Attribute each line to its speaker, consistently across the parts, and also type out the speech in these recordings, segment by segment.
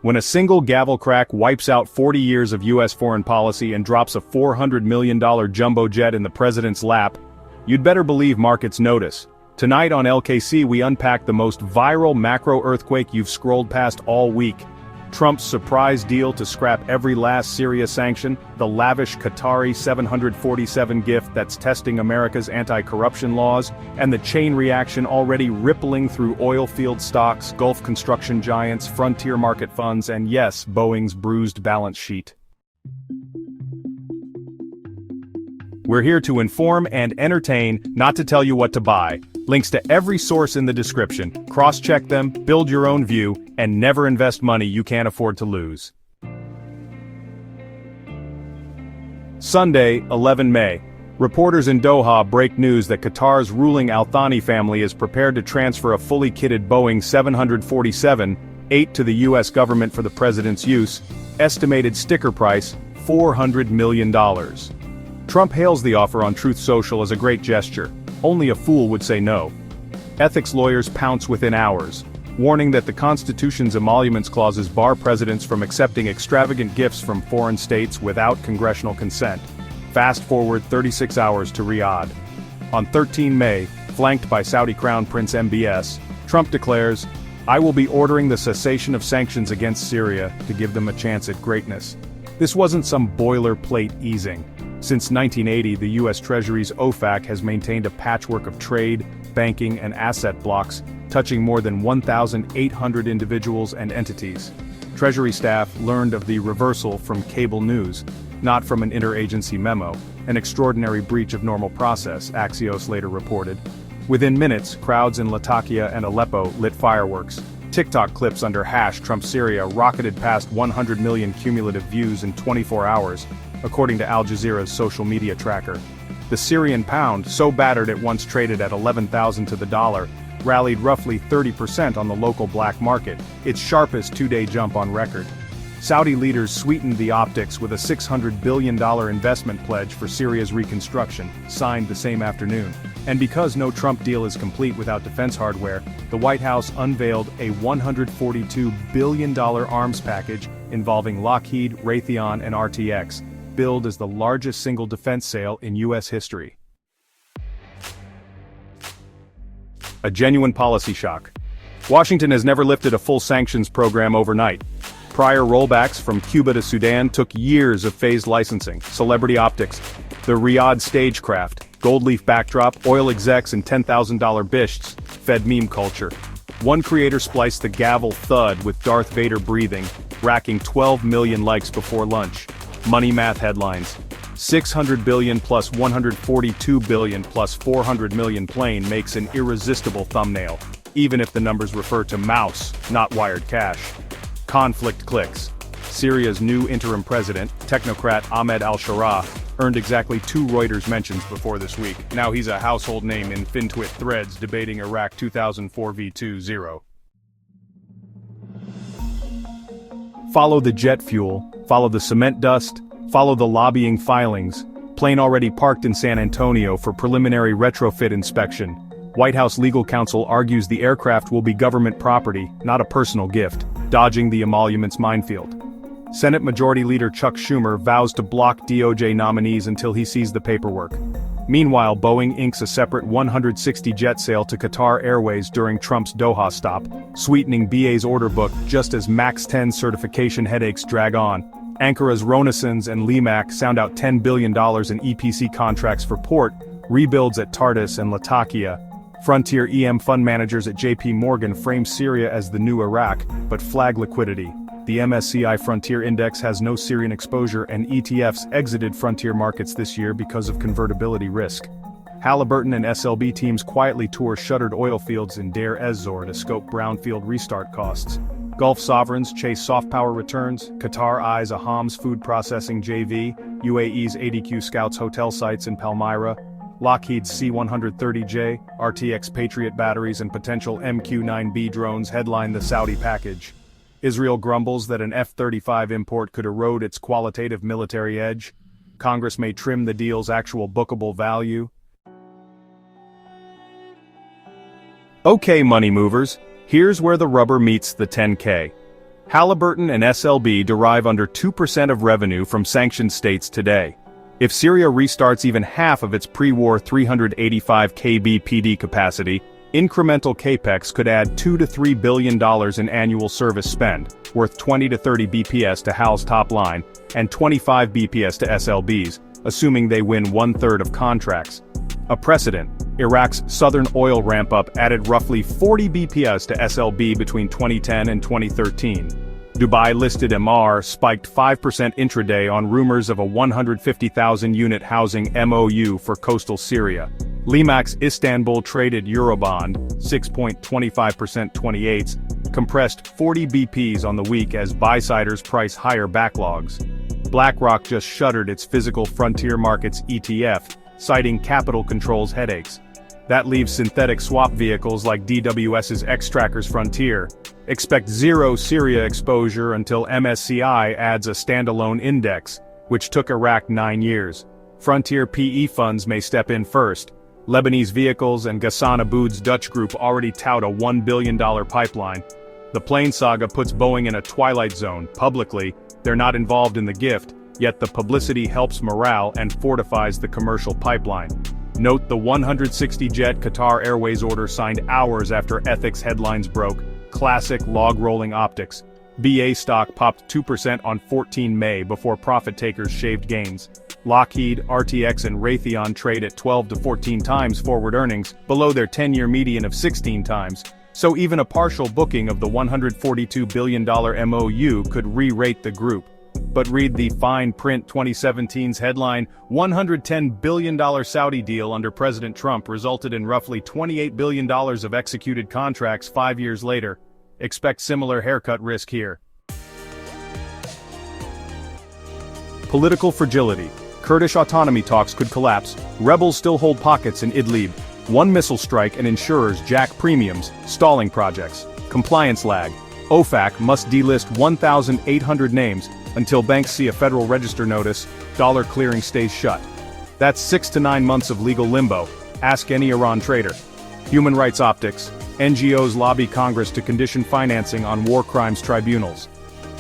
Speaker 1: When a single gavel crack wipes out 40 years of US foreign policy and drops a $400 million jumbo jet in the president's lap, you'd better believe markets notice. Tonight on LKC we unpack the most viral macro earthquake you've scrolled past all week. Trump's surprise deal to scrap every last Syria sanction, the lavish Qatari 747 gift that's testing America's anti-corruption laws, and the chain reaction already rippling through oil field stocks, Gulf construction giants, frontier market funds, and yes, Boeing's bruised balance sheet. We're here to inform and entertain, not to tell you what to buy. Links to every source in the description. Cross-check them, build your own view, and never invest money you can't afford to lose. Sunday, 11 May. Reporters in Doha break news that Qatar's ruling Al Thani family is prepared to transfer a fully kitted Boeing 747-8 to the US government for the president's use. Estimated sticker price, $400 million. Trump hails the offer on Truth Social as a great gesture. Only a fool would say no. Ethics lawyers pounce within hours, warning that the Constitution's emoluments clauses bar presidents from accepting extravagant gifts from foreign states without congressional consent. Fast forward 36 hours to Riyadh. On 13 May, flanked by Saudi Crown Prince MBS, Trump declares, "I will be ordering the cessation of sanctions against Syria to give them a chance at greatness." This wasn't some boilerplate easing. Since 1980, the U.S. Treasury's OFAC has maintained a patchwork of trade, banking, and asset blocks, touching more than 1,800 individuals and entities. Treasury staff learned of the reversal from cable news, not from an interagency memo, an extraordinary breach of normal process, Axios later reported. Within minutes, crowds in Latakia and Aleppo lit fireworks. TikTok clips under #TrumpSyria rocketed past 100 million cumulative views in 24 hours, according to Al Jazeera's social media tracker. The Syrian pound, so battered it once traded at 11,000 to the dollar, rallied roughly 30% on the local black market, its sharpest two-day jump on record. Saudi leaders sweetened the optics with a $600 billion investment pledge for Syria's reconstruction, signed the same afternoon. And because no Trump deal is complete without defense hardware, the White House unveiled a $142 billion arms package involving Lockheed, Raytheon, and RTX, billed as the largest single defense sale in U.S. history. A genuine policy shock. Washington has never lifted a full sanctions program overnight. Prior rollbacks from Cuba to Sudan took years of phased licensing. Celebrity optics, the Riyadh stagecraft, gold leaf backdrop, oil execs, and $10,000 bischts fed meme culture. One creator spliced the gavel thud with Darth Vader breathing, racking 12 million likes before lunch. Money math headlines. 600 billion plus 142 billion plus 400 million plane makes an irresistible thumbnail, even if the numbers refer to mouse, not wired cash. Conflict clicks. Syria's new interim president, technocrat Ahmed al-Sharaa, earned exactly 2 Reuters mentions before this week. Now he's a household name in FinTwit threads debating Iraq 2004 v2-0. Follow the jet fuel, follow the cement dust, follow the lobbying filings. Plane already parked in San Antonio for preliminary retrofit inspection. White House legal counsel argues the aircraft will be government property, not a personal gift, dodging the emoluments minefield. Senate Majority Leader Chuck Schumer vows to block DOJ nominees until he sees the paperwork. Meanwhile, Boeing inks a separate 160 jet sale to Qatar Airways during Trump's Doha stop, sweetening BA's order book just as MAX 10 certification headaches drag on. Ankara's Renaissance and Limac sound out $10 billion in EPC contracts for port, rebuilds at Tartus and Latakia. Frontier EM fund managers at JP Morgan frame Syria as the new Iraq, but flag liquidity. The MSCI Frontier Index has no Syrian exposure and ETFs exited frontier markets this year because of convertibility risk. Halliburton and SLB teams quietly tour shuttered oil fields in Deir ez-Zor to scope brownfield restart costs. Gulf sovereigns chase soft power returns, Qatar eyes a Homs food processing JV, UAE's ADQ scouts hotel sites in Palmyra, Lockheed's C-130J, RTX Patriot batteries and potential MQ-9B drones headline the Saudi package. Israel grumbles that an F-35 import could erode its qualitative military edge. Congress may trim the deal's actual bookable value. Okay, money movers, here's where the rubber meets the 10K. Halliburton and SLB derive under 2% of revenue from sanctioned states today. If Syria restarts even half of its pre-war 385 kb PD capacity, incremental capex could add $2 to $3 billion in annual service spend, worth 20 to 30 BPS to HAL's top line, and 25 BPS to SLB's, assuming they win one-third of contracts. A precedent, Iraq's southern oil ramp-up added roughly 40 BPS to SLB between 2010 and 2013. Dubai-listed Emaar spiked 5% intraday on rumors of a 150,000-unit housing MOU for coastal Syria. Limax Istanbul-traded Eurobond, 6.25% 28s, compressed 40 BPs on the week as buy-siders price higher backlogs. BlackRock just shuttered its physical frontier markets ETF, citing capital controls headaches. That leaves synthetic swap vehicles like DWS's X-Trackers Frontier. Expect zero Syria exposure until MSCI adds a standalone index, which took Iraq 9 years. Frontier PE funds may step in first. Lebanese Vehicles and Ghassan Aboud's Dutch group already tout a $1 billion pipeline. The plane saga puts Boeing in a twilight zone. Publicly, they're not involved in the gift, yet the publicity helps morale and fortifies the commercial pipeline. Note the 160-jet Qatar Airways order signed hours after ethics headlines broke. Classic log-rolling optics. BA stock popped 2% on 14 May before profit-takers shaved gains. Lockheed, RTX and Raytheon trade at 12 to 14 times forward earnings, below their 10-year median of 16 times. So even a partial booking of the $142 billion MOU could re-rate the group. But read the fine print 2017's headline, $110 billion Saudi deal under President Trump resulted in roughly $28 billion of executed contracts 5 years later. Expect similar haircut risk here. Political fragility. Kurdish autonomy talks could collapse. Rebels still hold pockets in Idlib. One missile strike and insurers jack premiums, stalling projects. Compliance lag. OFAC must delist 1,800 names until banks see a Federal Register notice. Dollar clearing stays shut. That's 6 to 9 months of legal limbo. Ask any Iran trader. Human rights optics. NGOs lobby Congress to condition financing on war crimes tribunals.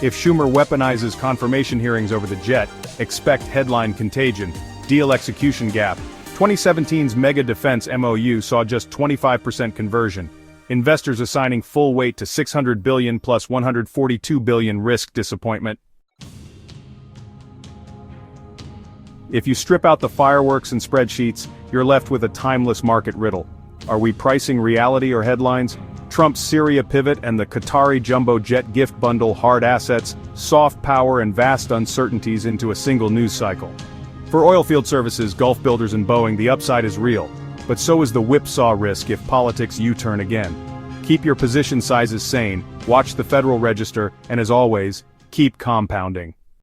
Speaker 1: If Schumer weaponizes confirmation hearings over the jet, expect headline contagion. Deal execution gap. 2017's mega defense MOU saw just 25% conversion. Investors assigning full weight to $600 billion plus $142 billion risk disappointment. If you strip out the fireworks and spreadsheets, you're left with a timeless market riddle. Are we pricing reality or headlines? Trump's Syria pivot and the Qatari jumbo jet gift bundle hard assets, soft power and vast uncertainties into a single news cycle. For oilfield services, Gulf builders and Boeing, the upside is real, but so is the whipsaw risk if politics U-turn again. Keep your position sizes sane, watch the Federal Register, and as always, keep compounding.